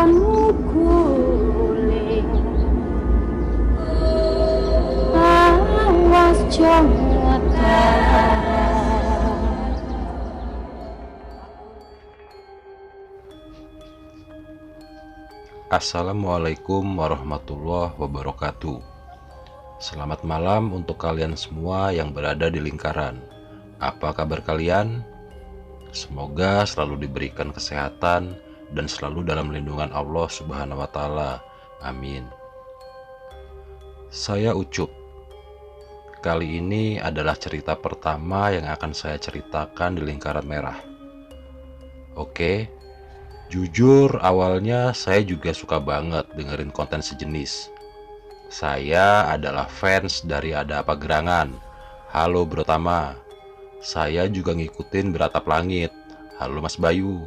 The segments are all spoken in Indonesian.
kamu guling, awas jangan. Assalamualaikum warahmatullahi wabarakatuh. Selamat malam untuk kalian semua yang berada di lingkaran. Apa kabar kalian? Semoga selalu diberikan kesehatan dan selalu dalam lindungan Allah Subhanahu wa Ta'ala. Amin. Saya Ucup. Kali ini adalah cerita pertama yang akan saya ceritakan di lingkaran merah. Oke. Jujur, awalnya saya juga suka banget dengerin konten sejenis. Saya adalah fans dari Ada Apa Gerangan. Halo Bro Tama. Saya juga ngikutin Beratap Langit. Halo Mas Bayu.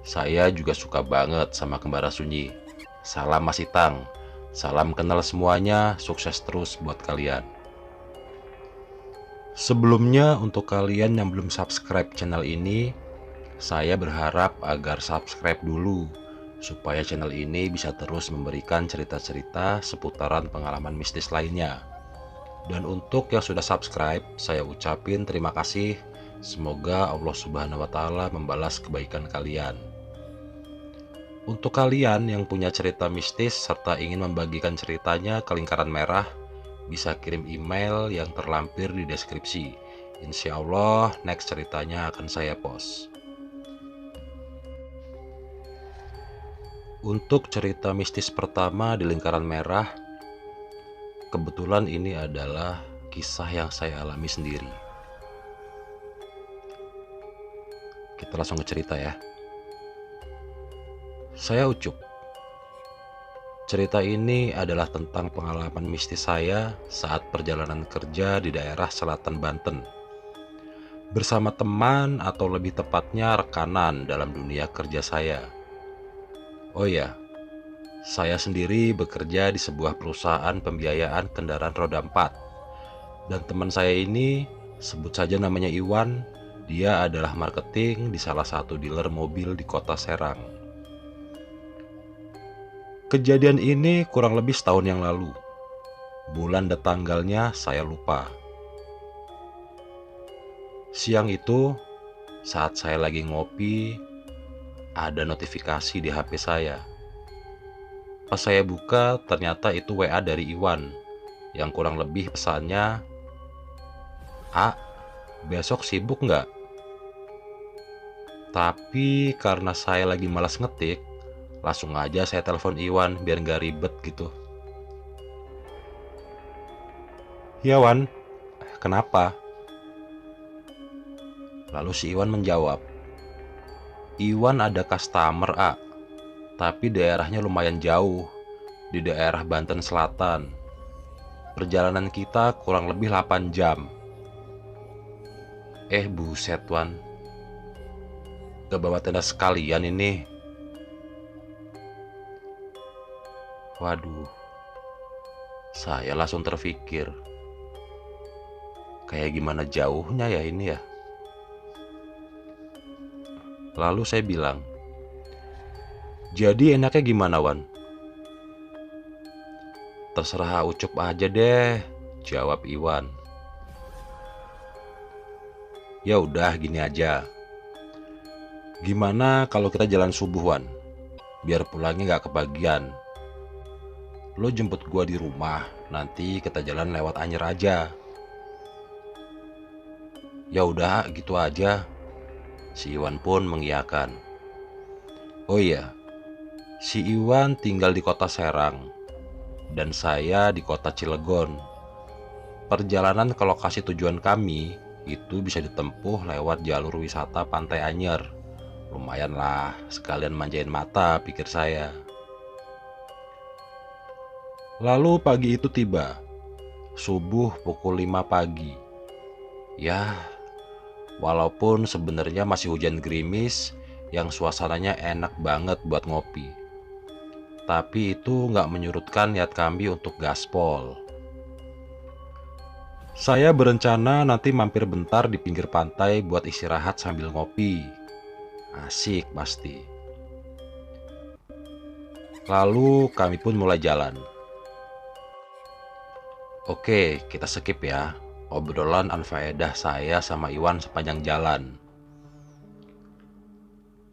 Saya juga suka banget sama Kembara Sunyi. Salam Mas Itang. Salam kenal semuanya, sukses terus buat kalian. Sebelumnya, untuk kalian yang belum subscribe channel ini, saya berharap agar subscribe dulu, supaya channel ini bisa terus memberikan cerita-cerita seputaran pengalaman mistis lainnya. Dan untuk yang sudah subscribe, saya ucapin terima kasih. Semoga Allah Subhanahu wa Ta'ala membalas kebaikan kalian. Untuk kalian yang punya cerita mistis serta ingin membagikan ceritanya ke lingkaran merah, bisa kirim email yang terlampir di deskripsi. Insya Allah next ceritanya akan saya post. Untuk cerita mistis pertama di lingkaran merah, kebetulan ini adalah kisah yang saya alami sendiri. Kita langsung ke cerita ya. Saya Ucup. Cerita ini adalah tentang pengalaman mistis saya saat perjalanan kerja di daerah selatan Banten. Bersama teman atau lebih tepatnya rekanan dalam dunia kerja saya. Oh ya, saya sendiri bekerja di sebuah perusahaan pembiayaan kendaraan roda 4. Dan teman saya ini, sebut saja namanya Iwan, dia adalah marketing di salah satu dealer mobil di kota Serang. Kejadian ini kurang lebih setahun yang lalu. Bulan dan tanggalnya saya lupa. Siang itu, saat saya lagi ngopi, ada notifikasi di HP saya. Pas saya buka, ternyata itu WA dari Iwan yang kurang lebih pesannya, "A, besok sibuk nggak?" Tapi karena saya lagi malas ngetik, langsung aja saya telepon Iwan biar nggak ribet gitu. "Ya Wan, kenapa?" Lalu si Iwan menjawab, "Iwan ada customer A, tapi daerahnya lumayan jauh, di daerah Banten Selatan. Perjalanan kita kurang lebih 8 jam. Buset Wan, gak bawa tenda sekalian ini." Waduh, saya langsung terpikir, kayak gimana jauhnya ya ini ya. Lalu saya bilang, "Jadi enaknya gimana Wan?" "Terserah Ucup aja deh," jawab Iwan. "Ya udah gini aja. Gimana kalau kita jalan subuh Wan? Biar pulangnya gak kebagian. Lo jemput gua di rumah, nanti kita jalan lewat Anyer aja." "Ya udah gitu aja." Si Iwan pun mengiyakan. Oh iya, si Iwan tinggal di kota Serang dan saya di kota Cilegon. Perjalanan ke lokasi tujuan kami itu bisa ditempuh lewat jalur wisata Pantai Anyer. Lumayan lah, sekalian manjain mata, pikir saya. Lalu pagi itu tiba, subuh pukul 5 pagi. Ya, walaupun sebenarnya masih hujan gerimis yang suasananya enak banget buat ngopi, tapi itu nggak menyurutkan niat kami untuk gaspol. Saya berencana nanti mampir bentar di pinggir pantai buat istirahat sambil ngopi. Asik pasti. Lalu kami pun mulai jalan. Oke, kita skip ya obrolan anfaedah saya sama Iwan sepanjang jalan.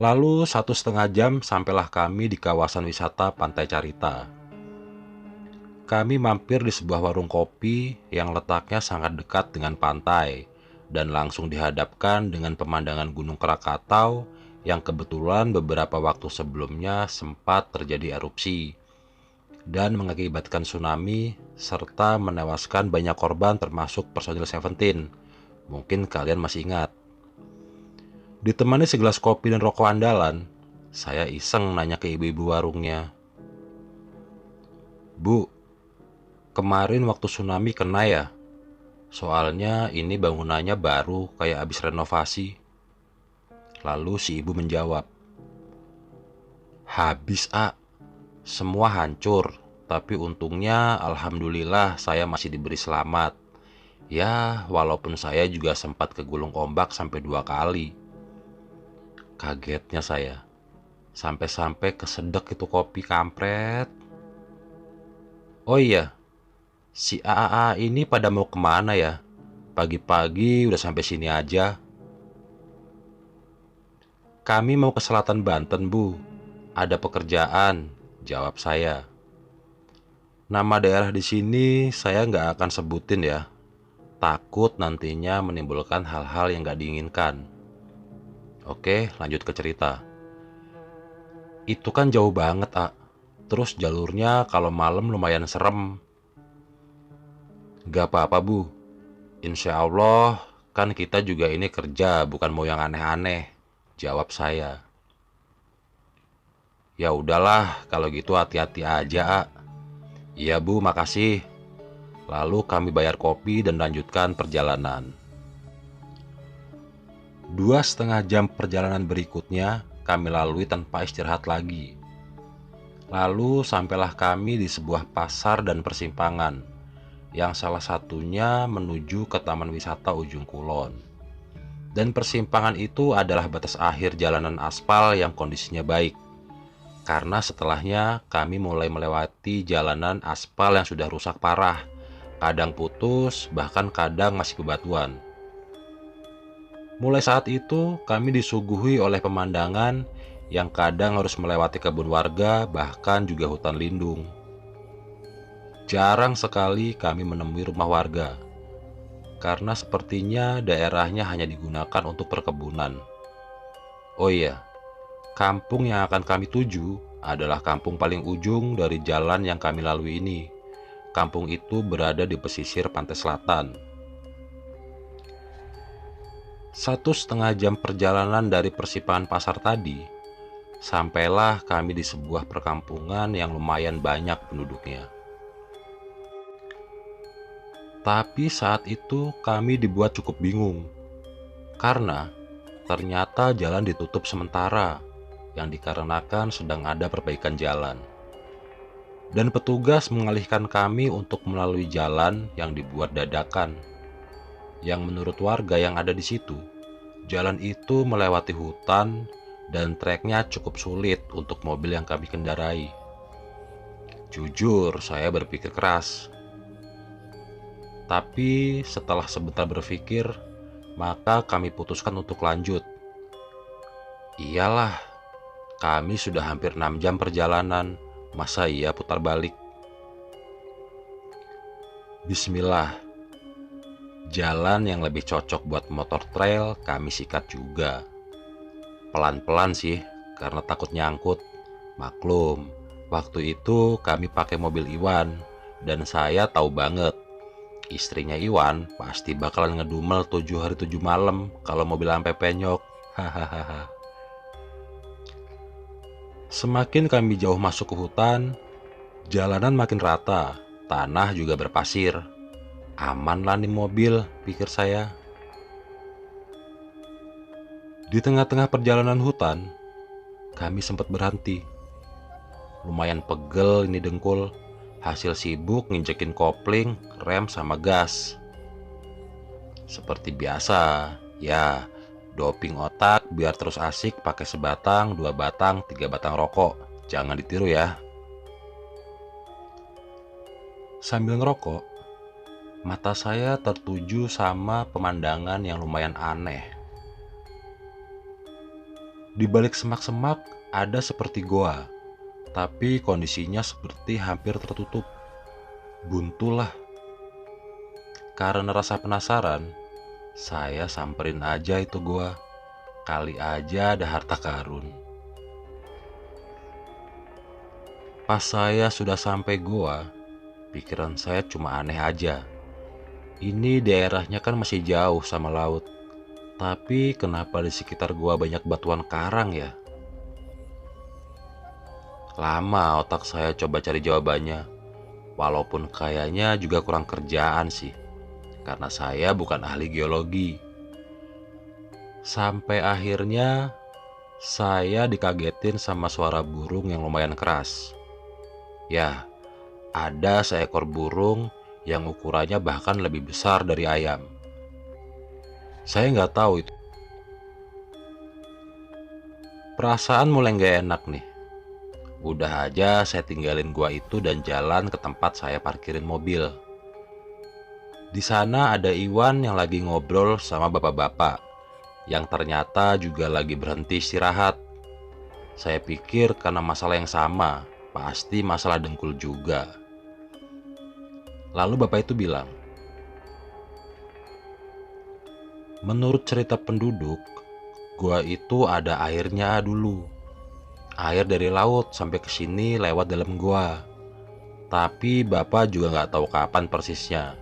Lalu 1,5 jam sampailah kami di kawasan wisata Pantai Carita. Kami mampir di sebuah warung kopi yang letaknya sangat dekat dengan pantai dan langsung dihadapkan dengan pemandangan Gunung Krakatau yang kebetulan beberapa waktu sebelumnya sempat terjadi erupsi dan mengakibatkan tsunami serta menewaskan banyak korban termasuk personil Seventeen. Mungkin kalian masih ingat. Ditemani segelas kopi dan rokok andalan, saya iseng nanya ke ibu-ibu warungnya. Bu, kemarin waktu tsunami kena ya? Soalnya ini bangunannya baru kayak habis renovasi. Lalu si ibu menjawab, habis semua hancur, tapi untungnya alhamdulillah saya masih diberi selamat. Ya, walaupun saya juga sempat kegulung ombak sampai 2 kali. Kagetnya saya, sampai-sampai kesedek itu kopi kampret. Oh iya, si AAA ini pada mau kemana ya? Pagi-pagi udah sampai sini aja. Kami mau ke selatan Banten, Bu. Ada pekerjaan, jawab saya. Nama daerah di sini saya nggak akan sebutin ya. Takut nantinya menimbulkan hal-hal yang nggak diinginkan. Oke, lanjut ke cerita. Itu kan jauh banget, Terus jalurnya kalau malam lumayan serem. Gak apa-apa, Bu. Insya Allah, kan kita juga ini kerja, bukan mau yang aneh-aneh, jawab saya. Ya udahlah, kalau gitu hati-hati aja, Iya, Bu, makasih. Lalu kami bayar kopi dan lanjutkan perjalanan. 2,5 jam perjalanan berikutnya kami lalui tanpa istirahat lagi. Lalu sampailah kami di sebuah pasar dan persimpangan, yang salah satunya menuju ke Taman Wisata Ujung Kulon. Dan persimpangan itu adalah batas akhir jalanan aspal yang kondisinya baik, karena setelahnya kami mulai melewati jalanan aspal yang sudah rusak parah, kadang putus, bahkan kadang masih bebatuan. Mulai saat itu, kami disuguhi oleh pemandangan yang kadang harus melewati kebun warga, bahkan juga hutan lindung. Jarang sekali kami menemui rumah warga, karena sepertinya daerahnya hanya digunakan untuk perkebunan. Oh iya, kampung yang akan kami tuju adalah kampung paling ujung dari jalan yang kami lalui ini. Kampung itu berada di pesisir pantai selatan. 1,5 jam perjalanan dari persimpangan pasar tadi, sampailah kami di sebuah perkampungan yang lumayan banyak penduduknya. Tapi saat itu kami dibuat cukup bingung, karena ternyata jalan ditutup sementara, yang dikarenakan sedang ada perbaikan jalan. Dan petugas mengalihkan kami untuk melalui jalan yang dibuat dadakan. Yang menurut warga yang ada di situ, jalan itu melewati hutan dan treknya cukup sulit untuk mobil yang kami kendarai. Jujur, saya berpikir keras. Tapi setelah sebentar berpikir, maka kami putuskan untuk lanjut. Iyalah, kami sudah hampir 6 jam perjalanan, masa iya putar balik? Bismillah. Jalan yang lebih cocok buat motor trail kami sikat juga. Pelan-pelan sih, karena takut nyangkut. Maklum, waktu itu kami pakai mobil Iwan, dan saya tahu banget, istrinya Iwan pasti bakalan ngedumel 7 hari 7 malam kalau mobil sampai penyok. Hahaha. Semakin kami jauh masuk ke hutan, jalanan makin rata, tanah juga berpasir. Aman lah nih mobil, pikir saya. Di tengah-tengah perjalanan hutan, kami sempat berhenti. Lumayan pegel ini dengkul, hasil sibuk nginjekin kopling, rem sama gas. Seperti biasa, ya, doping otak biar terus asik pakai sebatang, 2 batang, 3 batang rokok. Jangan ditiru ya. Sambil ngerokok, mata saya tertuju sama pemandangan yang lumayan aneh. Di balik semak-semak ada seperti goa, tapi kondisinya seperti hampir tertutup. Buntu lah. Karena rasa penasaran, saya samperin aja itu goa. Kali aja ada harta karun. Pas saya sudah sampai goa, pikiran saya cuma aneh aja. Ini daerahnya kan masih jauh sama laut. Tapi kenapa di sekitar gua banyak batuan karang ya? Lama otak saya coba cari jawabannya. Walaupun kayaknya juga kurang kerjaan sih. Karena saya bukan ahli geologi. Sampai akhirnya saya dikagetin sama suara burung yang lumayan keras. Ya, ada seekor burung yang ukurannya bahkan lebih besar dari ayam. Saya nggak tahu itu. Perasaan mulai nggak enak nih. Udah aja saya tinggalin gua itu dan jalan ke tempat saya parkirin mobil. Di sana ada Iwan yang lagi ngobrol sama bapak-bapak yang ternyata juga lagi berhenti istirahat. Saya pikir karena masalah yang sama, pasti masalah dengkul juga. Lalu bapak itu bilang, menurut cerita penduduk, gua itu ada airnya dulu. Air dari laut sampai ke sini lewat dalam gua. Tapi bapak juga nggak tahu kapan persisnya.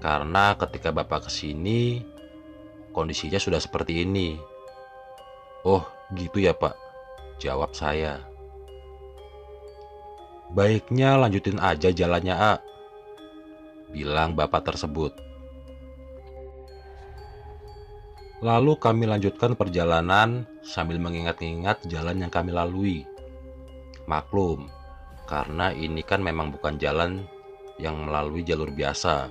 Karena ketika bapak kesini, kondisinya sudah seperti ini. Oh, gitu ya pak, jawab saya. Baiknya lanjutin aja jalannya, A, bilang bapak tersebut. Lalu kami lanjutkan perjalanan sambil mengingat-ingat jalan yang kami lalui. Maklum, karena ini kan memang bukan jalan yang melalui jalur biasa.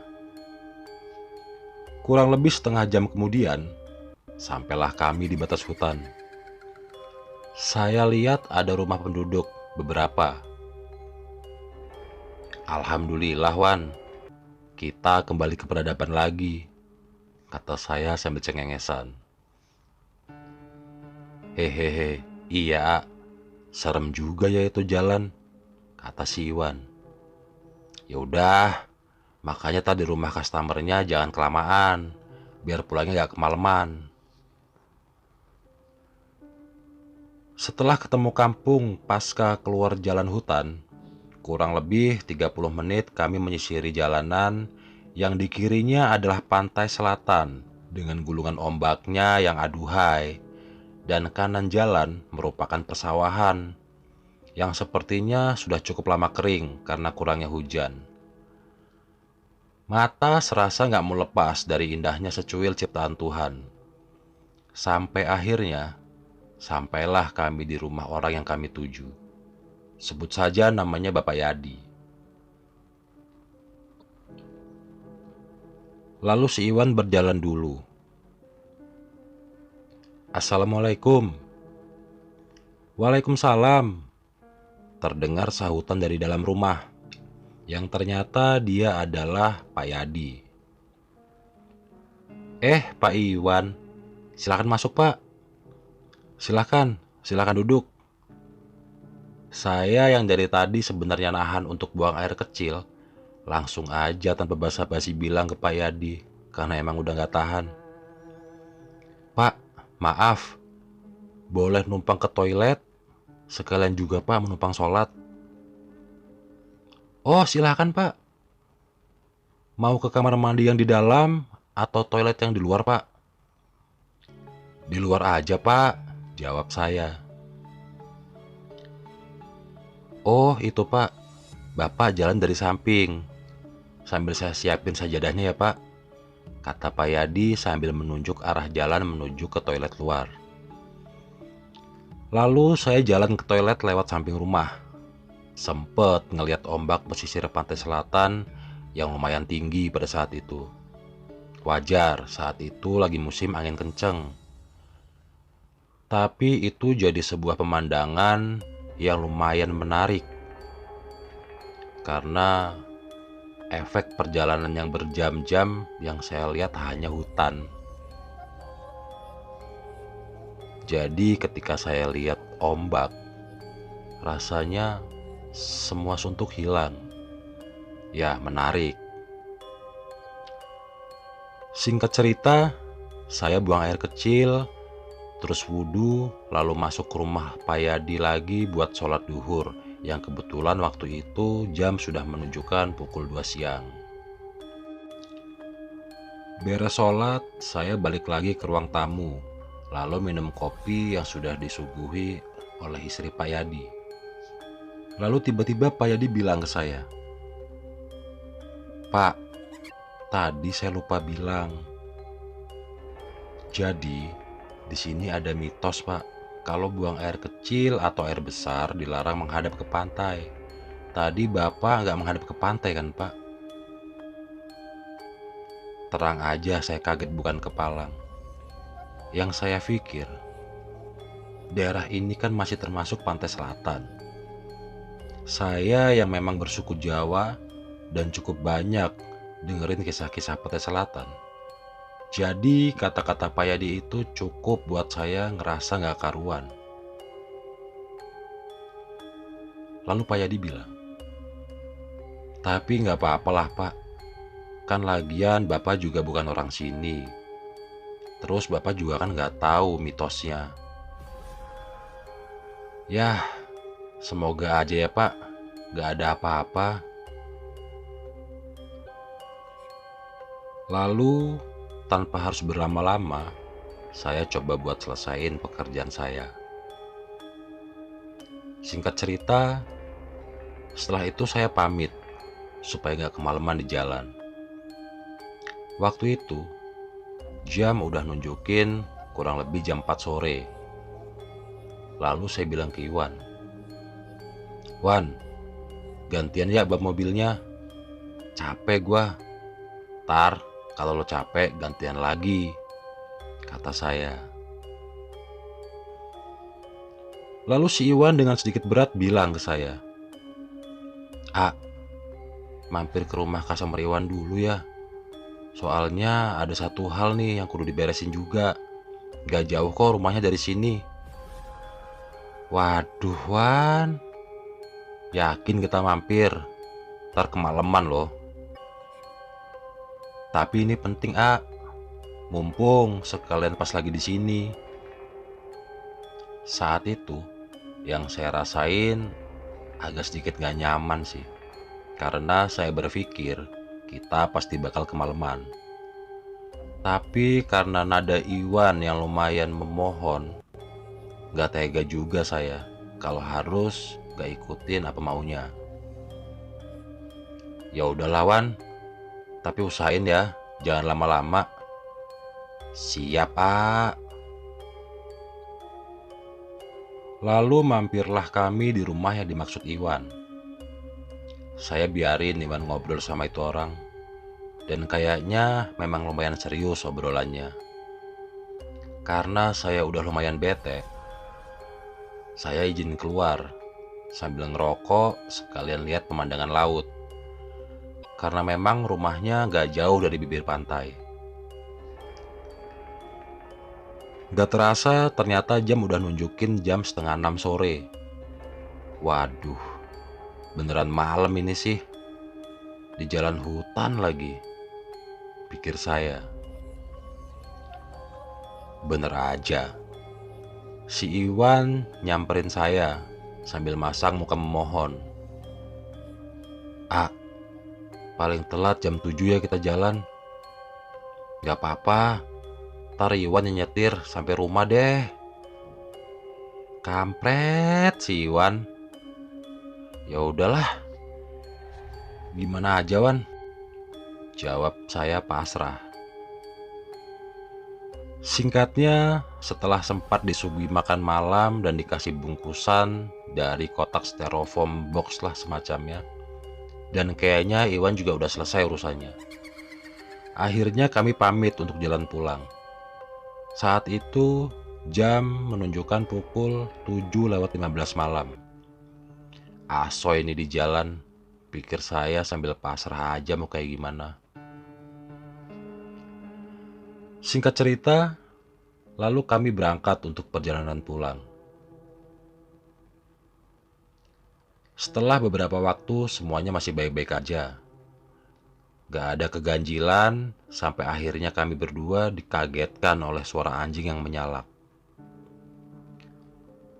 Kurang lebih setengah jam kemudian, sampailah kami di batas hutan. Saya lihat ada rumah penduduk beberapa. Alhamdulillah Wan, kita kembali ke peradaban lagi, kata saya sambil cengengesan. Hehehe, iya, serem juga ya itu jalan, kata si Iwan. Ya udah, makanya tadi rumah customernya jangan kelamaan, biar pulangnya gak kemalaman. Setelah ketemu kampung pasca keluar jalan hutan, kurang lebih 30 menit kami menyisiri jalanan yang di kirinya adalah pantai selatan dengan gulungan ombaknya yang aduhai, dan kanan jalan merupakan persawahan yang sepertinya sudah cukup lama kering karena kurangnya hujan. Mata serasa gak mau lepas dari indahnya secuil ciptaan Tuhan. Sampai akhirnya, sampailah kami di rumah orang yang kami tuju. Sebut saja namanya Bapak Yadi. Lalu si Iwan berjalan dulu. Assalamualaikum. Waalaikumsalam. Terdengar sahutan dari dalam rumah, yang ternyata dia adalah Pak Yadi. Pak Iwan, silakan masuk Pak. Silakan duduk. Saya yang dari tadi sebenarnya nahan untuk buang air kecil, langsung aja tanpa basa-basi bilang ke Pak Yadi, karena emang udah gak tahan. Pak, maaf, boleh numpang ke toilet? Sekalian juga Pak menumpang sholat. Oh silakan Pak. Mau ke kamar mandi yang di dalam atau toilet yang di luar Pak? Di luar aja Pak, jawab saya. Oh itu Pak, Bapak jalan dari samping, sambil saya siapin sajadahnya ya Pak, kata Pak Yadi sambil menunjuk arah jalan menuju ke toilet luar. Lalu saya jalan ke toilet lewat samping rumah. Sempet ngeliat ombak pesisir pantai selatan yang lumayan tinggi pada saat itu. Wajar, saat itu lagi musim angin kenceng. Tapi itu jadi sebuah pemandangan yang lumayan menarik. Karena efek perjalanan yang berjam-jam yang saya lihat hanya hutan. Jadi ketika saya lihat ombak, rasanya semua suntuk hilang. Ya, menarik. Singkat cerita, saya buang air kecil, terus wudhu, lalu masuk ke rumah Pak Yadi lagi buat sholat duhur, yang kebetulan waktu itu jam sudah menunjukkan pukul 2 siang. Beres sholat, saya balik lagi ke ruang tamu, lalu minum kopi yang sudah disuguhi oleh istri Pak Yadi. Lalu tiba-tiba Pak Yadi bilang ke saya, "Pak, tadi saya lupa bilang. Jadi, di sini ada mitos, Pak. Kalau buang air kecil atau air besar dilarang menghadap ke pantai. Tadi Bapak nggak menghadap ke pantai kan, Pak?" Terang aja saya kaget bukan kepalang. Yang saya pikir, daerah ini kan masih termasuk pantai selatan. Saya yang memang bersuku Jawa dan cukup banyak dengerin kisah-kisah pantai selatan. Jadi kata-kata Pak Yadi itu cukup buat saya ngerasa gak karuan. Lalu Pak Yadi bilang, "Tapi gak apa-apalah Pak, kan lagian Bapak juga bukan orang sini. Terus Bapak juga kan gak tahu mitosnya. Yah, semoga aja ya Pak, gak ada apa-apa." Lalu tanpa harus berlama-lama, saya coba buat selesaiin pekerjaan saya. Singkat cerita, setelah itu saya pamit supaya gak kemalaman di jalan. Waktu itu, jam udah nunjukin kurang lebih jam 4 sore. Lalu saya bilang ke Iwan, "Wan, gantian ya bab mobilnya. Capek gua. Tar, kalau lo capek gantian lagi," kata saya. Lalu si Iwan dengan sedikit berat bilang ke saya, "Ah, mampir ke rumah customer Iwan dulu ya. Soalnya ada satu hal nih yang kudu diberesin juga. Gak jauh kok rumahnya dari sini." Waduh Wan, yakin kita mampir? Ntar kemalaman loh. Tapi ini penting mumpung sekalian pas lagi di sini. Saat itu yang saya rasain agak sedikit gak nyaman sih, karena saya berpikir kita pasti bakal kemalaman. Tapi karena nada Iwan yang lumayan memohon, gak tega juga saya kalau harus gak ikutin apa maunya. Ya udah lawan, tapi usahain ya, jangan lama-lama. Siap, Pak. Lalu mampirlah kami di rumah yang dimaksud Iwan. Saya biarin Iwan ngobrol sama itu orang, dan kayaknya memang lumayan serius obrolannya. Karena saya udah lumayan bete, saya izin keluar sambil ngerokok sekalian lihat pemandangan laut. Karena memang rumahnya gak jauh dari bibir pantai. Gak terasa ternyata jam udah nunjukin jam 5:30 sore. Waduh, beneran malam ini sih. Di jalan hutan lagi, pikir saya. Bener aja, si Iwan nyamperin saya sambil masang muka memohon. "Ah, paling telat jam 7 ya kita jalan." "Gak apa-apa, ntar Iwan yang nyetir sampai rumah deh." Kampret si Iwan. "Ya udahlah, gimana aja Wan," jawab saya pasrah. Singkatnya, setelah sempat disuguhi makan malam dan dikasih bungkusan dari kotak styrofoam box lah semacamnya, dan kayaknya Iwan juga udah selesai urusannya, akhirnya kami pamit untuk jalan pulang. Saat itu jam menunjukkan pukul 7:15 malam. Asoy ini di jalan, pikir saya sambil pasrah aja mau kayak gimana. Singkat cerita, lalu kami berangkat untuk perjalanan pulang. Setelah beberapa waktu semuanya masih baik-baik aja. Gak ada keganjilan sampai akhirnya kami berdua dikagetkan oleh suara anjing yang menyalak.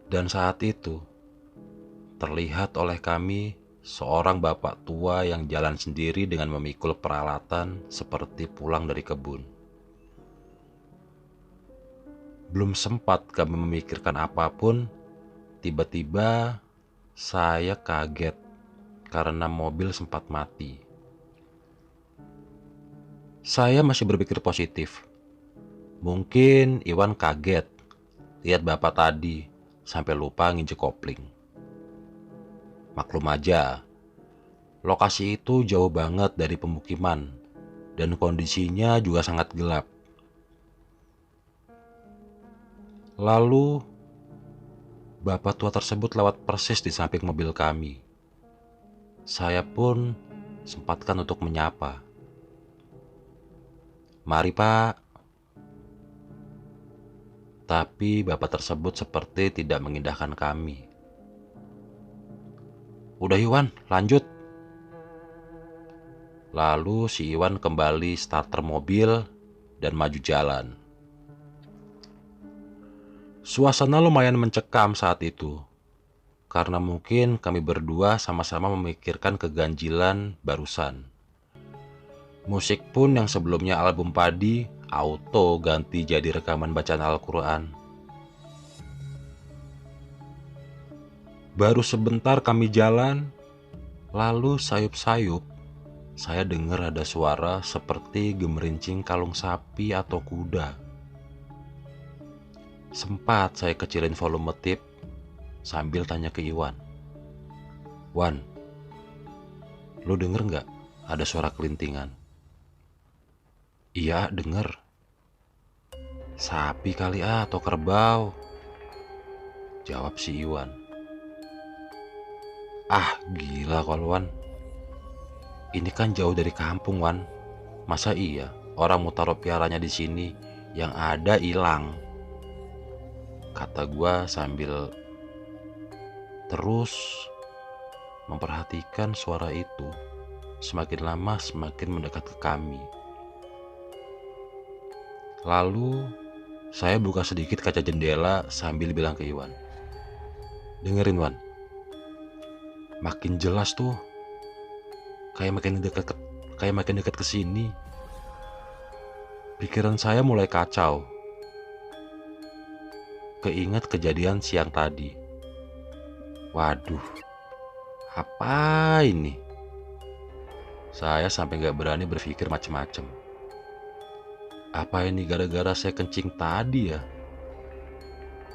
Dan saat itu, terlihat oleh kami seorang bapak tua yang jalan sendiri dengan memikul peralatan seperti pulang dari kebun. Belum sempat kami memikirkan apapun, tiba-tiba saya kaget karena mobil sempat mati. Saya masih berpikir positif. Mungkin Iwan kaget lihat bapak tadi sampai lupa nginjek kopling. Maklum aja, lokasi itu jauh banget dari pemukiman dan kondisinya juga sangat gelap. Lalu, bapak tua tersebut lewat persis di samping mobil kami. Saya pun sempatkan untuk menyapa. "Mari, Pak." Tapi bapak tersebut seperti tidak mengindahkan kami. "Udah Iwan, lanjut." Lalu si Iwan kembali starter mobil dan maju jalan. Suasana lumayan mencekam saat itu, karena mungkin kami berdua sama-sama memikirkan keganjilan barusan. Musik pun yang sebelumnya album padi, auto ganti jadi rekaman bacaan Al-Quran. Baru sebentar kami jalan, lalu sayup-sayup, saya dengar ada suara seperti gemerincing kalung sapi atau kuda. Sempat saya kecilin volume tip sambil tanya ke Iwan. "Wan, lu denger nggak ada suara kelintingan?" "Iya, denger." "Sapi kali atau kerbau?" jawab si Iwan. "Ah, gila kalau Wan. Ini kan jauh dari kampung, Wan. Masa iya orang mau taruh piaranya di sini, yang ada hilang?" kata gua sambil terus memperhatikan suara itu. Semakin lama semakin mendekat ke kami. Lalu saya buka sedikit kaca jendela sambil bilang ke Iwan, "Dengerin Wan, makin jelas tuh, kayak makin dekat ke sini." Pikiran saya mulai kacau. Keingat kejadian siang tadi. Waduh, apa ini? Saya sampai gak berani berpikir macem-macem. Apa ini gara-gara saya kencing tadi ya?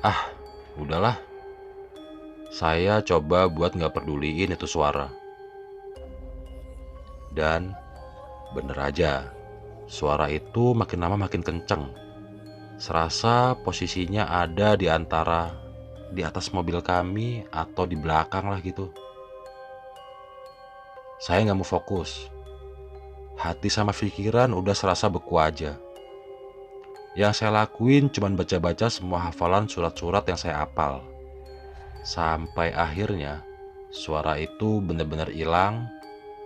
Ah, udahlah. Saya coba buat gak peduliin itu suara. Dan bener aja, suara itu makin lama makin kenceng. Serasa posisinya ada di atas mobil kami atau di belakang lah gitu. Saya gak mau fokus. Hati sama pikiran udah serasa beku aja. Yang saya lakuin cuma baca-baca semua hafalan surat-surat yang saya hafal. Sampai akhirnya suara itu benar-benar hilang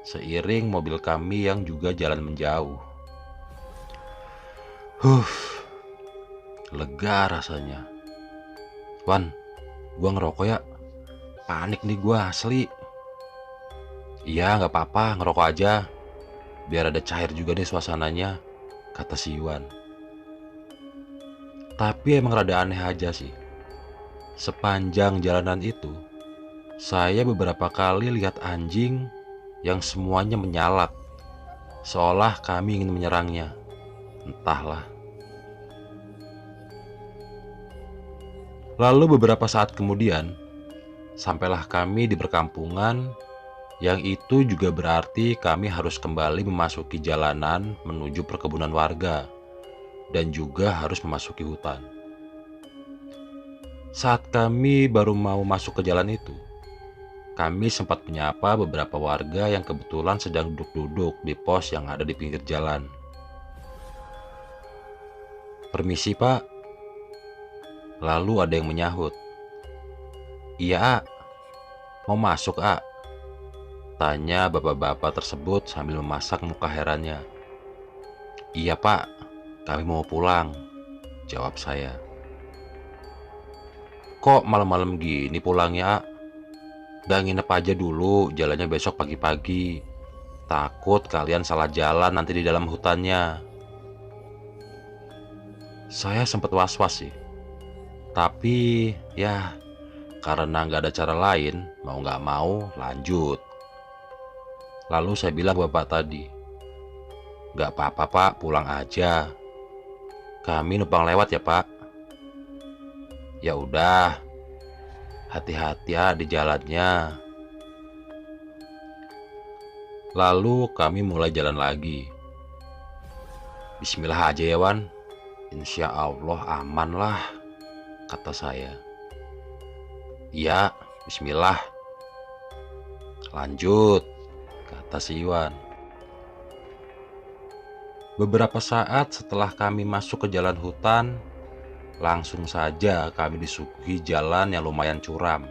seiring mobil kami yang juga jalan menjauh. Lega rasanya. "Wan, gua ngerokok ya. Panik nih gua asli." "Iya gak apa-apa, ngerokok aja. Biar ada cair juga nih suasananya," kata si Iwan. Tapi emang rada aneh aja sih. Sepanjang jalanan itu, saya beberapa kali lihat anjing yang semuanya menyalak, seolah kami ingin menyerangnya. Entahlah. Lalu beberapa saat kemudian, sampailah kami di perkampungan, yang itu juga berarti kami harus kembali memasuki jalanan menuju perkebunan warga, dan juga harus memasuki hutan. Saat kami baru mau masuk ke jalan itu, kami sempat menyapa beberapa warga yang kebetulan sedang duduk-duduk di pos yang ada di pinggir jalan. "Permisi Pak." Lalu ada yang menyahut, "Iya, A. Mau masuk, A?" Tanya bapak-bapak tersebut sambil memasak muka herannya. "Iya Pak, kami mau pulang," jawab saya. "Kok malam-malam gini pulangnya, A? Gak nginep aja dulu, jalannya besok pagi-pagi. Takut kalian salah jalan nanti di dalam hutannya." Saya sempat was-was sih. Tapi ya karena nggak ada cara lain, mau nggak mau lanjut. Lalu saya bilang ke bapak tadi, "Nggak apa-apa Pak, pulang aja. Kami numpang lewat ya Pak." "Ya udah, hati-hati ya di jalannya." Lalu kami mulai jalan lagi. "Bismillah aja ya Wan, insya Allah aman lah," kata saya. "Iya, bismillah." "Lanjut," kata si Iwan. Beberapa saat setelah kami masuk ke jalan hutan, langsung saja kami disuguhi jalan yang lumayan curam.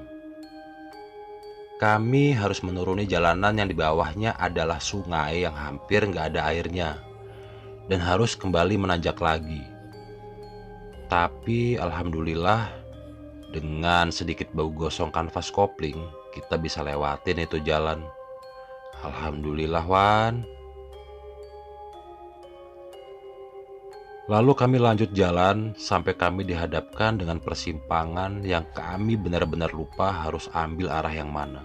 Kami harus menuruni jalanan yang di bawahnya adalah sungai yang hampir nggak ada airnya, dan harus kembali menanjak lagi. Tapi alhamdulillah, dengan sedikit bau gosong kanvas kopling, kita bisa lewatin itu jalan. Alhamdulillah Wan. Lalu kami lanjut jalan sampai kami dihadapkan dengan persimpangan yang kami benar-benar lupa harus ambil arah yang mana.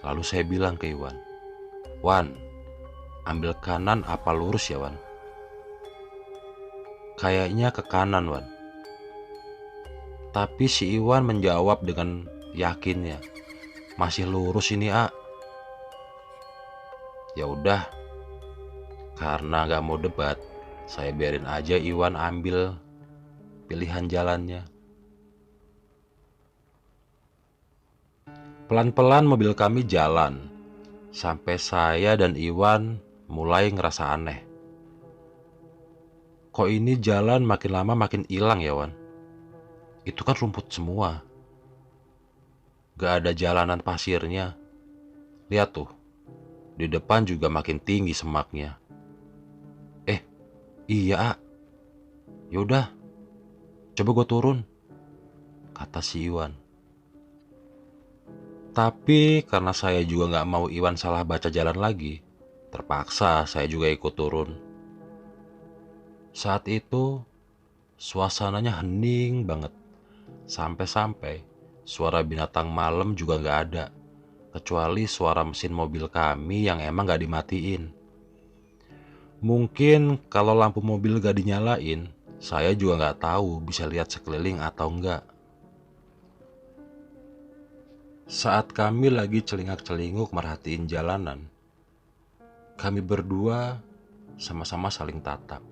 Lalu saya bilang ke Iwan, "Wan, ambil kanan apa lurus ya Wan?" "Kayaknya ke kanan Wan." Tapi si Iwan menjawab dengan yakinnya, "Masih lurus ini A." Ya udah, karena gak mau debat, saya biarin aja Iwan ambil pilihan jalannya. Pelan-pelan mobil kami jalan, sampai saya dan Iwan mulai ngerasa aneh. Kok ini jalan makin lama makin hilang ya Wan? Itu kan rumput semua. Gak ada jalanan pasirnya. Lihat tuh, di depan juga makin tinggi semaknya. "Iya, A. Yaudah, coba gue turun," kata si Iwan. Tapi karena saya juga gak mau Iwan salah baca jalan lagi, terpaksa saya juga ikut turun. Saat itu, suasananya hening banget. Sampai-sampai suara binatang malam juga gak ada, kecuali suara mesin mobil kami yang emang gak dimatiin. Mungkin kalau lampu mobil gak dinyalain, saya juga gak tahu bisa lihat sekeliling atau enggak. Saat kami lagi celingak-celinguk merhatiin jalanan, kami berdua sama-sama saling tatap.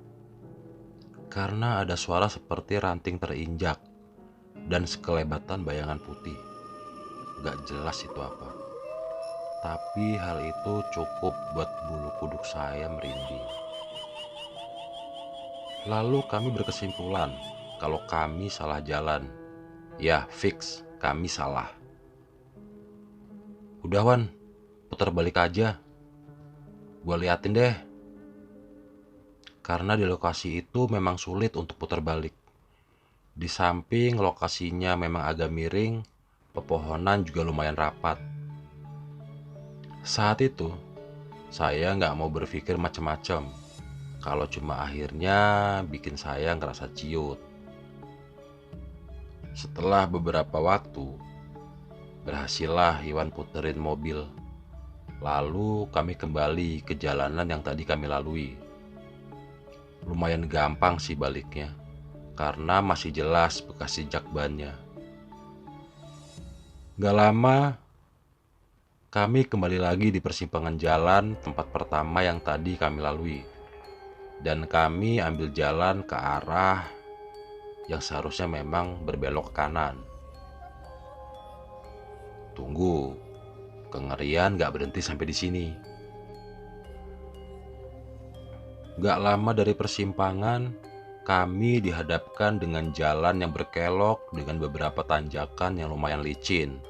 Karena ada suara seperti ranting terinjak dan sekelebatan bayangan putih. Gak jelas itu apa. Tapi hal itu cukup buat bulu kuduk saya merinding. Lalu kami berkesimpulan kalau kami salah jalan. Ya, fix, kami salah. "Udah Wan, putar balik aja. Gua liatin deh." Karena di lokasi itu memang sulit untuk putar balik. Di samping lokasinya memang agak miring, pepohonan juga lumayan rapat. Saat itu, saya nggak mau berpikir macam-macam. Kalau cuma akhirnya bikin saya ngerasa ciut. Setelah beberapa waktu, berhasillah Iwan puterin mobil. Lalu kami kembali ke jalanan yang tadi kami lalui. Lumayan gampang sih baliknya, karena masih jelas bekas jejak bannya. Gak lama, kami kembali lagi di persimpangan jalan tempat pertama yang tadi kami lalui. Dan kami ambil jalan ke arah yang seharusnya memang berbelok ke kanan. Tunggu, kengerian gak berhenti sampai di sini. Gak lama dari persimpangan, kami dihadapkan dengan jalan yang berkelok dengan beberapa tanjakan yang lumayan licin.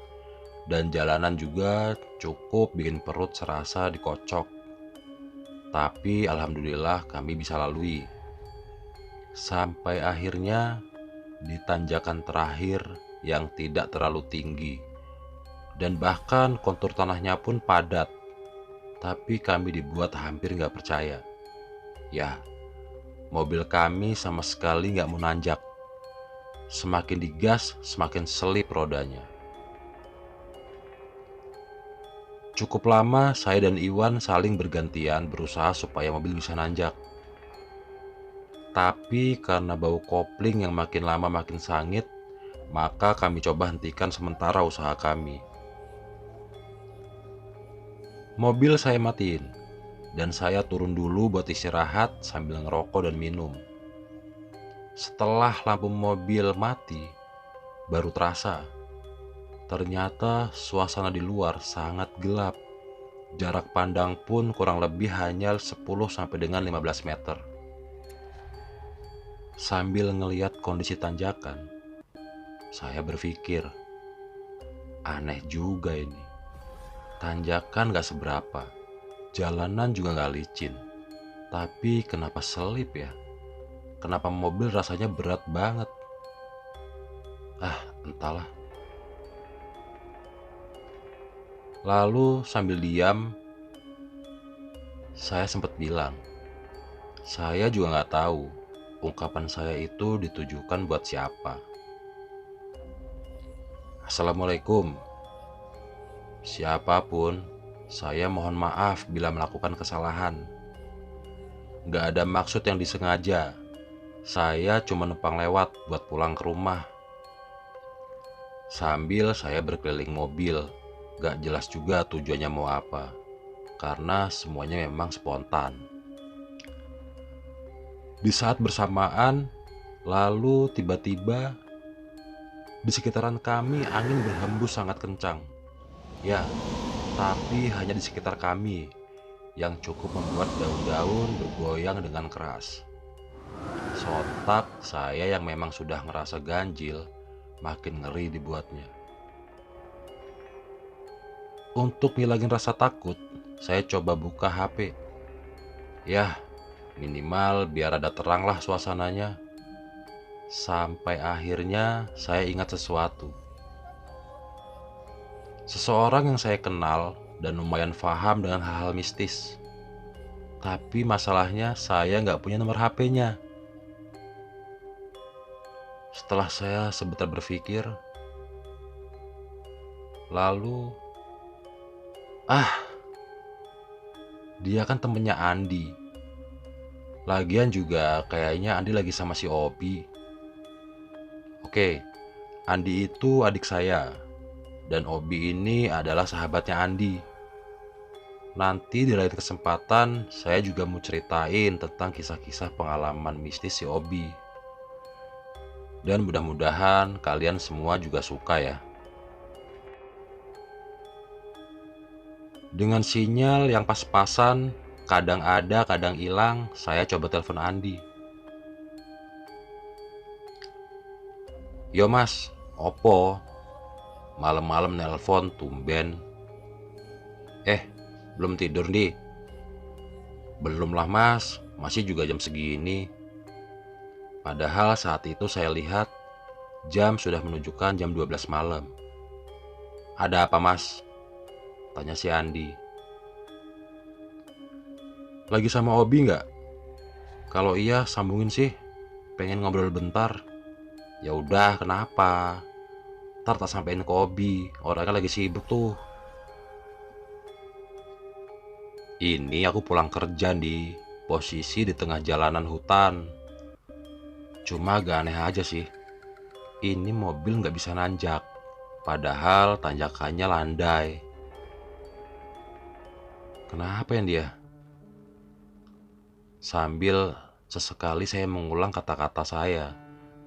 Dan jalanan juga cukup bikin perut serasa dikocok. Tapi alhamdulillah kami bisa lalui. Sampai akhirnya di tanjakan terakhir yang tidak terlalu tinggi. Dan bahkan kontur tanahnya pun padat. Tapi kami dibuat hampir gak percaya. Ya, mobil kami sama sekali gak mau nanjak. Semakin digas, semakin selip rodanya. Cukup lama saya dan Iwan saling bergantian berusaha supaya mobil bisa nanjak. Tapi karena bau kopling yang makin lama makin sangit, maka kami coba hentikan sementara usaha kami. Mobil saya matiin, dan saya turun dulu buat istirahat sambil ngerokok dan minum. Setelah lampu mobil mati, baru terasa. Ternyata suasana di luar sangat gelap. Jarak pandang pun kurang lebih hanya 10 sampai dengan 15 meter. Sambil ngeliat kondisi tanjakan, saya berpikir, aneh juga ini. Tanjakan gak seberapa, jalanan juga gak licin. Tapi kenapa selip ya? Kenapa mobil rasanya berat banget? Entahlah. Lalu sambil diam, saya sempat bilang, saya juga nggak tahu ungkapan saya itu ditujukan buat siapa. Assalamualaikum. Siapapun, saya mohon maaf bila melakukan kesalahan. Nggak ada maksud yang disengaja. Saya cuma numpang lewat buat pulang ke rumah. Sambil saya berkeliling mobil. Gak jelas juga tujuannya mau apa, karena semuanya memang spontan. Di saat bersamaan, lalu tiba-tiba di sekitaran kami angin berhembus sangat kencang. Ya, tapi hanya di sekitar kami, yang cukup membuat daun-daun bergoyang dengan keras. Sontak saya yang memang sudah ngerasa ganjil, makin ngeri dibuatnya. Untuk ngilangin rasa takut, saya coba buka HP. Ya, minimal biar ada terang lah suasananya. Sampai akhirnya saya ingat sesuatu. Seseorang yang saya kenal dan lumayan paham dengan hal-hal mistis. Tapi masalahnya saya nggak punya nomor HP-nya. Setelah saya sebentar berpikir, lalu dia kan temennya Andi. Lagian juga kayaknya Andi lagi sama si Obi. Oke, Andi itu adik saya, dan Obi ini adalah sahabatnya Andi. Nanti di lain kesempatan saya juga mau ceritain tentang kisah-kisah pengalaman mistis si Obi. Dan mudah-mudahan kalian semua juga suka ya. Dengan sinyal yang pas-pasan, kadang ada, kadang hilang, saya coba telepon Andi. Yo mas, opo? Malam-malam nelpon tumben. Belum tidur nih? Belum lah mas, masih juga jam segini. Padahal saat itu saya lihat jam sudah menunjukkan jam 12 malam. Ada apa mas? Tanya si Andi. Lagi sama Obi nggak? Kalau iya sambungin sih, pengen ngobrol bentar. Ya udah, kenapa? Ntar tak sampein ke Obi, orangnya lagi sibuk tuh. Ini aku pulang kerja di posisi di tengah jalanan hutan. Cuma agak aneh aja sih. Ini mobil nggak bisa nanjak, padahal tanjakannya landai. Kenapa ya dia? Sambil sesekali saya mengulang kata-kata saya,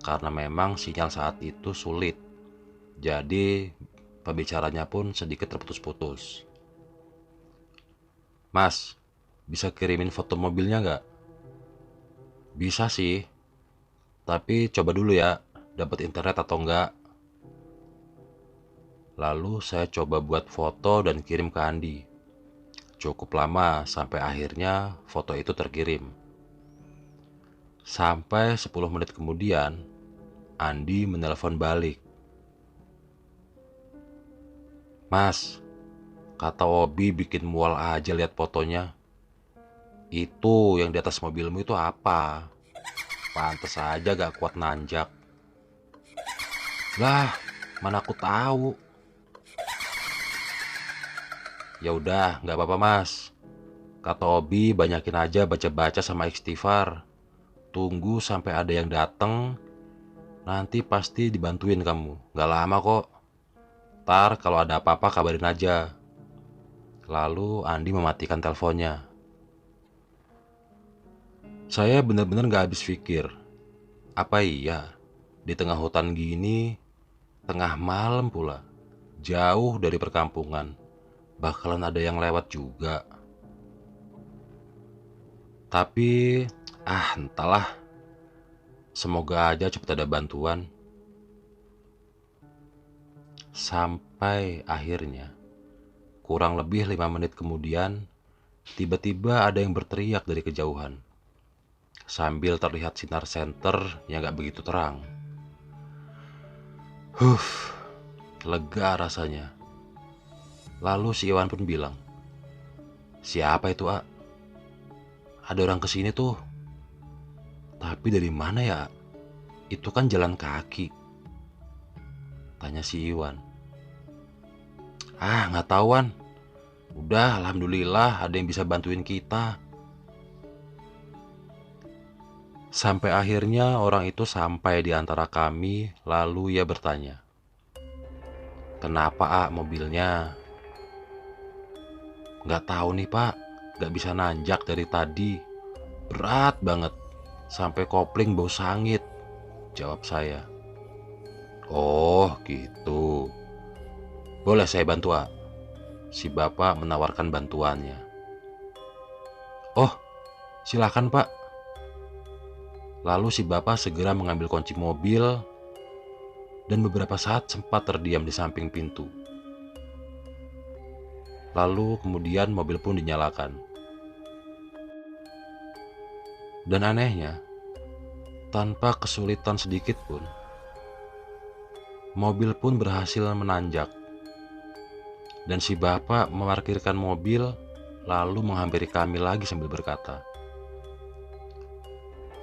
karena memang sinyal saat itu sulit. Jadi Pembicaranya pun sedikit terputus-putus. Mas, bisa kirimin foto mobilnya nggak? Bisa sih, tapi coba dulu ya, dapat internet atau enggak. Lalu saya coba buat foto dan kirim ke Andi. Cukup lama sampai akhirnya foto itu terkirim. Sampai 10 menit kemudian, Andi menelpon balik. Mas, kata Obi bikin mual aja lihat fotonya. Itu yang di atas mobilmu itu apa? Pantes aja gak kuat nanjak. Lah, mana aku tahu. Ya udah, nggak apa-apa mas. Kata Obi banyakin aja baca-baca sama istighfar. Tunggu sampai ada yang dateng, nanti pasti dibantuin kamu. Nggak lama kok. Ntar kalau ada apa-apa kabarin aja. Lalu Andi mematikan teleponnya. Saya benar-benar nggak habis pikir. Apa iya, di tengah hutan gini, tengah malam pula, jauh dari perkampungan, bakalan ada yang lewat juga. Tapi, entahlah. Semoga aja cepat ada bantuan. Sampai akhirnya, kurang lebih 5 menit kemudian, tiba-tiba ada yang berteriak dari kejauhan. Sambil terlihat sinar senter yang gak begitu terang. Lega rasanya. Lalu si Iwan pun bilang, siapa itu, A? Ada orang kesini tuh. Tapi dari mana ya? Itu kan jalan kaki. Tanya si Iwan. Nggak tahuan. Udah, alhamdulillah ada yang bisa bantuin kita. Sampai akhirnya orang itu sampai di antara kami, lalu ia bertanya, kenapa mobilnya? Nggak tahu nih pak, nggak bisa nanjak dari tadi. Berat banget, sampai kopling bau sangit, jawab saya. Oh gitu, boleh saya bantu A? Si bapak menawarkan bantuannya. Oh, silakan pak. Lalu si bapak segera mengambil kunci mobil dan beberapa saat sempat terdiam di samping pintu. Lalu kemudian mobil pun dinyalakan. Dan anehnya, tanpa kesulitan sedikit pun, mobil pun berhasil menanjak. Dan si bapak memarkirkan mobil lalu menghampiri kami lagi sambil berkata,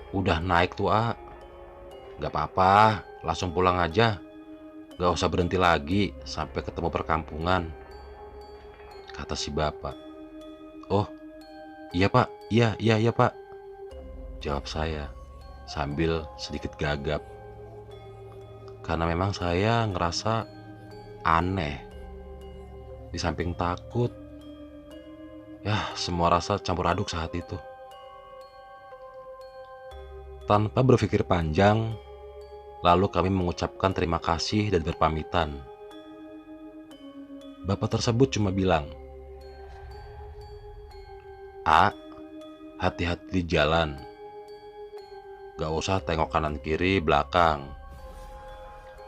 udah naik tuh A, gak apa-apa, langsung pulang aja. Gak usah berhenti lagi sampai ketemu perkampungan, kata si bapak. Oh iya pak, iya pak, jawab saya sambil sedikit gagap. Karena memang saya ngerasa aneh. Di samping takut, semua rasa campur aduk saat itu. Tanpa berpikir panjang, lalu kami mengucapkan terima kasih dan berpamitan. Bapak tersebut cuma bilang, A, hati-hati di jalan. Gak usah tengok kanan kiri belakang.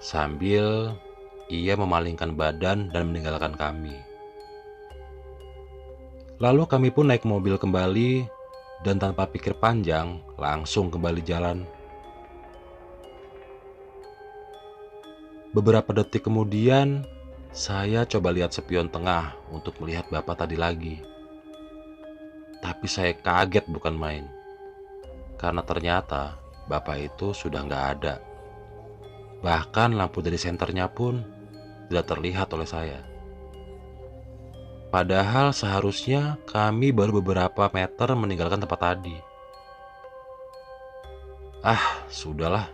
Sambil ia memalingkan badan dan meninggalkan kami. Lalu kami pun naik mobil kembali dan tanpa pikir panjang langsung kembali jalan. Beberapa detik kemudian, saya coba lihat spion tengah untuk melihat bapak tadi lagi. Tapi saya kaget bukan main. Karena ternyata bapak itu sudah nggak ada. Bahkan lampu dari senternya pun tidak terlihat oleh saya. Padahal seharusnya kami baru beberapa meter meninggalkan tempat tadi. Sudahlah.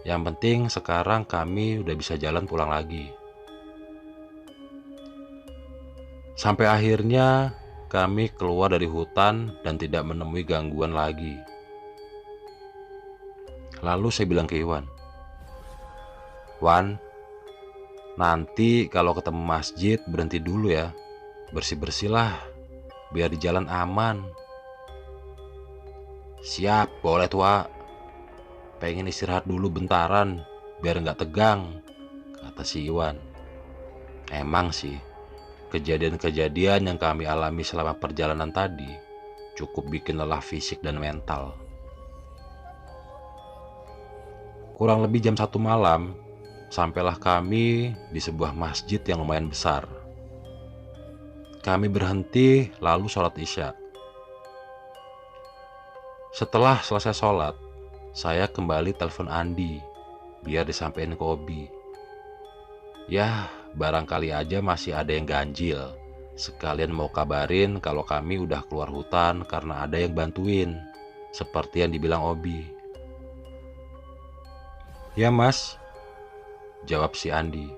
Yang penting sekarang kami udah bisa jalan pulang lagi. Sampai akhirnya kami keluar dari hutan dan tidak menemui gangguan lagi. Lalu saya bilang ke Iwan, Wan, Nanti kalau ketemu masjid berhenti dulu ya. Bersih-bersih lah, biar di jalan aman. Siap, boleh tua. Pengen istirahat dulu bentaran, biar nggak tegang, kata si Iwan. Emang sih, kejadian-kejadian yang kami alami selama perjalanan tadi cukup bikin lelah fisik dan mental. Kurang lebih jam 1 malam, sampailah kami di sebuah masjid yang lumayan besar. Kami berhenti lalu sholat isya. Setelah selesai sholat, saya kembali telepon Andi biar disampaikan ke Obi. Ya, barangkali aja masih ada yang ganjil. Sekalian mau kabarin kalau kami udah keluar hutan karena ada yang bantuin, seperti yang dibilang Obi. Ya mas, jawab si Andi.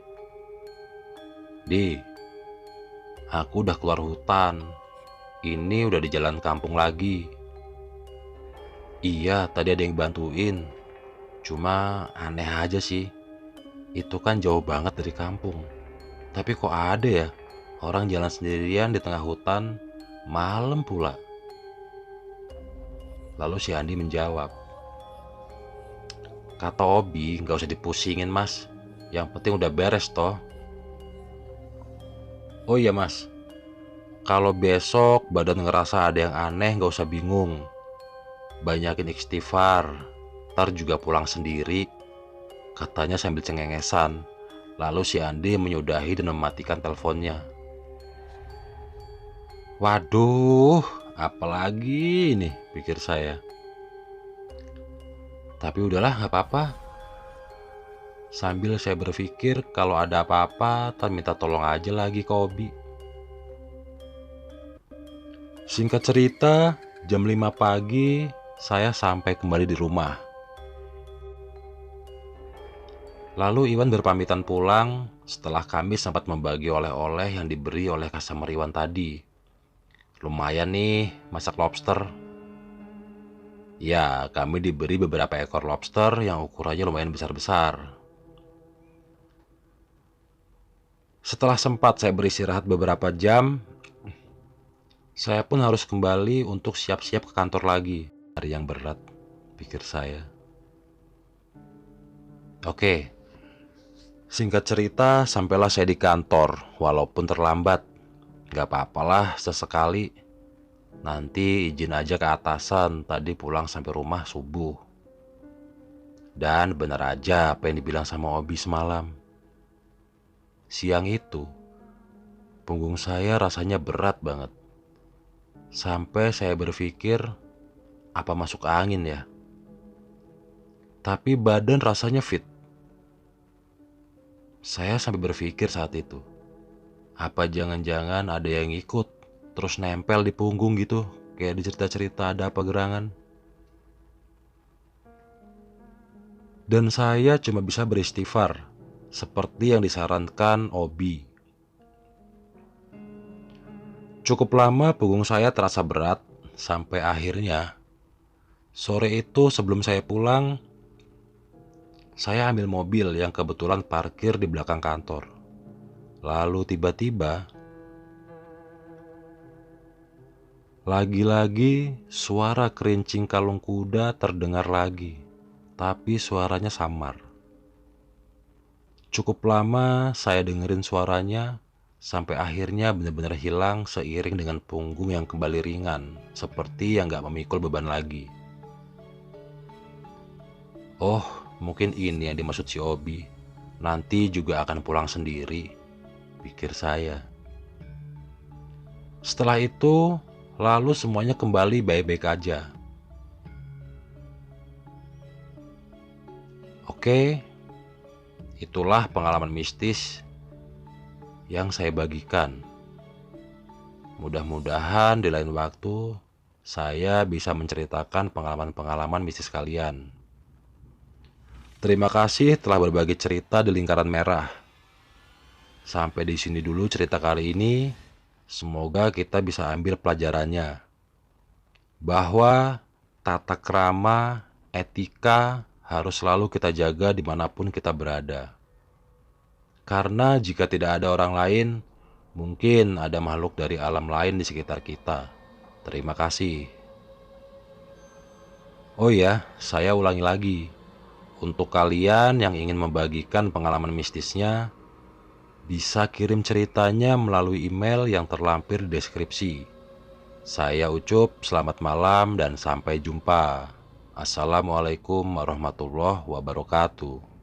Di, aku udah keluar hutan. Ini udah di jalan kampung lagi. Iya, tadi ada yang bantuin. Cuma aneh aja sih. Itu kan jauh banget dari kampung. Tapi kok ada ya orang jalan sendirian di tengah hutan malam pula. Lalu si Andi menjawab, kata Obi gak usah dipusingin mas. Yang penting udah beres toh. Oh iya mas, kalau besok badan ngerasa ada yang aneh gak usah bingung. Banyakin istighfar, ntar juga pulang sendiri, katanya sambil cengengesan. Lalu si Andi menyudahi dan mematikan teleponnya. Waduh, apalagi ini, pikir saya. Tapi udahlah, gak apa-apa. Sambil saya berpikir kalau ada apa-apa, ntar minta tolong aja lagi ke Obi. Singkat cerita, jam 5 pagi, saya sampai kembali di rumah. Lalu Iwan berpamitan pulang setelah kami sempat membagi oleh-oleh yang diberi oleh customer Iwan tadi. Lumayan nih masak lobster. Ya, kami diberi beberapa ekor lobster yang ukurannya lumayan besar-besar. Setelah sempat saya beristirahat beberapa jam, saya pun harus kembali untuk siap-siap ke kantor lagi. Hari yang berat, pikir saya. Oke. Singkat cerita, sampailah saya di kantor, walaupun terlambat. Gak apa-apalah sesekali. Nanti izin aja ke atasan, tadi pulang sampai rumah subuh. Dan benar aja apa yang dibilang sama Obi semalam. Siang itu, punggung saya rasanya berat banget. Sampai saya berpikir, apa masuk angin ya? Tapi badan rasanya fit. Saya sampai berpikir saat itu, apa jangan-jangan ada yang ikut, terus nempel di punggung gitu, kayak di cerita-cerita ada apa gerangan. Dan saya cuma bisa beristighfar, seperti yang disarankan Obi. Cukup lama punggung saya terasa berat, sampai akhirnya, sore itu sebelum saya pulang, saya ambil mobil yang kebetulan parkir di belakang kantor. Lalu tiba-tiba, lagi-lagi suara kerincing kalung kuda terdengar lagi, tapi suaranya samar. Cukup lama saya dengerin suaranya, sampai akhirnya benar-benar hilang seiring dengan punggung yang kembali ringan, seperti yang gak memikul beban lagi. Oh, mungkin ini yang dimaksud si Obi. Nanti juga akan pulang sendiri, pikir saya. Setelah itu, lalu semuanya kembali baik-baik aja. Oke, itulah pengalaman mistis yang saya bagikan. Mudah-mudahan di lain waktu saya bisa menceritakan pengalaman-pengalaman mistis kalian. Terima kasih telah berbagi cerita di lingkaran merah. Sampai di sini dulu cerita kali ini. Semoga kita bisa ambil pelajarannya. Bahwa tata krama, etika harus selalu kita jaga dimanapun kita berada. Karena jika tidak ada orang lain, mungkin ada makhluk dari alam lain di sekitar kita. Terima kasih. Oh ya, saya ulangi lagi. Untuk kalian yang ingin membagikan pengalaman mistisnya, bisa kirim ceritanya melalui email yang terlampir di deskripsi. Saya Ucup, selamat malam dan sampai jumpa. Assalamualaikum warahmatullahi wabarakatuh.